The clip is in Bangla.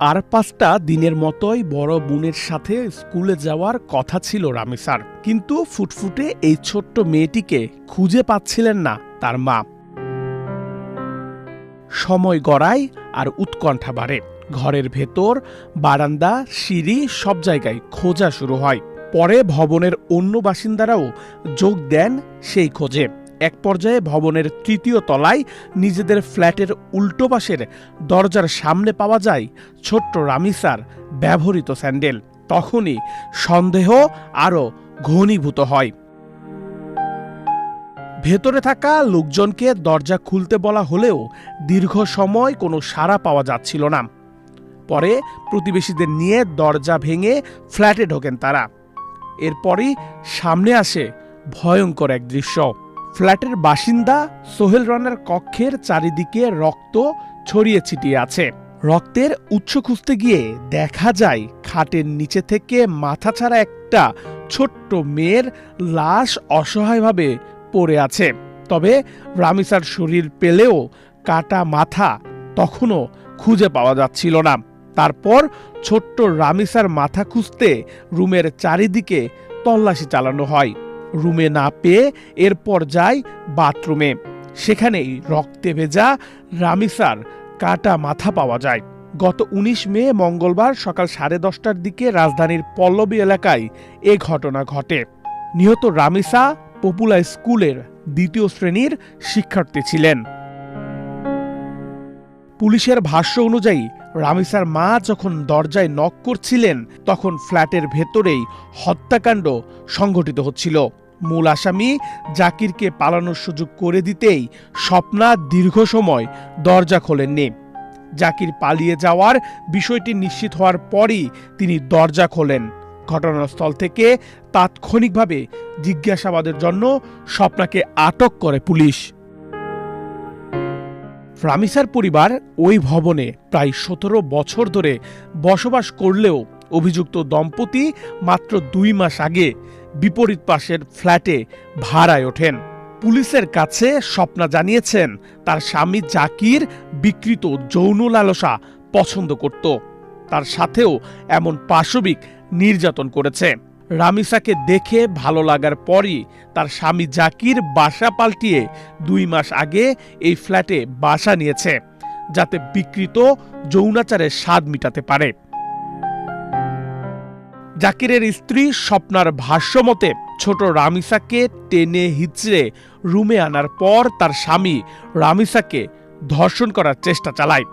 আর ৫টা দিনের মতোই বড় বোনের সাথে স্কুলে যাওয়ার কথা ছিল রামিসার, কিন্তু ফুটফুটে এই ছোট্ট মেয়েটিকে খুঁজে পাচ্ছিলেন না তার মা। সময় গড়ায় আর উৎকণ্ঠা বাড়ে। ঘরের ভেতর, বারান্দা, সিঁড়ি সব জায়গায় খোঁজা শুরু হয়। পরে ভবনের অন্য বাসিন্দারাও যোগ দেন সেই খোঁজে। এক পর্যায়ে ভবনের ৩য় তলায় নিজেদের ফ্ল্যাটের উল্টো পাশের দরজার সামনে পাওয়া যায় ছোট্ট রামিসার ব্যবহৃত স্যান্ডেল। তখনই সন্দেহ আরও ঘনীভূত হয়। ভেতরে থাকা লোকজনকে দরজা খুলতে বলা হলেও দীর্ঘ সময় কোনো সাড়া পাওয়া যাচ্ছিল না। পরে প্রতিবেশীদের নিয়ে দরজা ভেঙে ফ্ল্যাটে ঢোকেন তারা। এরপরই সামনে আসে ভয়ঙ্কর এক দৃশ্য। ফ্ল্যাটের বাসিন্দা সোহেল রানার কক্ষের চারিদিকে রক্ত ছড়িয়ে ছিটিয়ে আছে। রক্তের উৎস খুঁজতে গিয়ে দেখা যায় খাটের নিচে থেকে মাথা ছাড়া একটা ছোট্ট মেয়ের লাশ অসহায়ভাবে পড়ে আছে। তবে রামিসার শরীর পেলেও কাটা মাথা তখনও খুঁজে পাওয়া যাচ্ছিল না। তারপর ছোট্ট রামিসার মাথা খুঁজতে রুমের চারিদিকে তল্লাশি চালানো হয়। রুমে না পেয়ে এরপর যায় বাথরুমে। সেখানেই রক্তে ভেজা রামিসার কাটা মাথা পাওয়া যায়। গত ১৯ মে মঙ্গলবার সকাল 10:30টার দিকে রাজধানীর পল্লবী এলাকায় এ ঘটনা ঘটে। নিহত রামিসা পপুলার স্কুলের ২য় শ্রেণীর শিক্ষার্থী ছিলেন। পুলিশের ভাষ্য অনুযায়ী রামিসার মা যখন দরজায় নক করছিলেন তখন ফ্ল্যাটের ভেতরেই হত্যাকাণ্ড সংঘটিত হচ্ছিল। মূল আসামি জাকিরকে পালানোর সুযোগ করে দিতেই স্বপ্না দীর্ঘ সময় দরজা খোলেননি। জাকির পালিয়ে যাওয়ার বিষয়টি নিশ্চিত হওয়ার পরই তিনি দরজা খোলেন। ঘটনাস্থল থেকে তাৎক্ষণিকভাবে জিজ্ঞাসাবাদের জন্য স্বপ্নাকে আটক করে পুলিশ। রামিসার পরিবার ওই ভবনে প্রায় ১৭ বছর ধরে বসবাস করলেও অভিযুক্ত দম্পতি মাত্র ২ মাস আগে বিপরীত পাশের ফ্ল্যাটে ভাড়ায় ওঠেন। পুলিশের কাছে স্বপ্না জানিয়েছেন তার স্বামী জাকির বিকৃত যৌন লালসা পছন্দ করত। তার সাথেও এমন পাশবিক নির্যাতন করেছে। রামিসাকে দেখে ভালো লাগার পরই তার স্বামী জাকির বাসা পাল্টিয়ে ২ মাস আগে এই ফ্ল্যাটে বাসা নিয়েছে, যাতে বিকৃত যৌনাচারের স্বাদ মিটাতে পারে। জাকিরের স্ত্রী স্বপ্নার ভাষ্যমতে ছোট রামিসাকে টেনে হিচড়ে রুমে আনার পর তার স্বামী রামিসাকে ধর্ষণ করার চেষ্টা চালায়।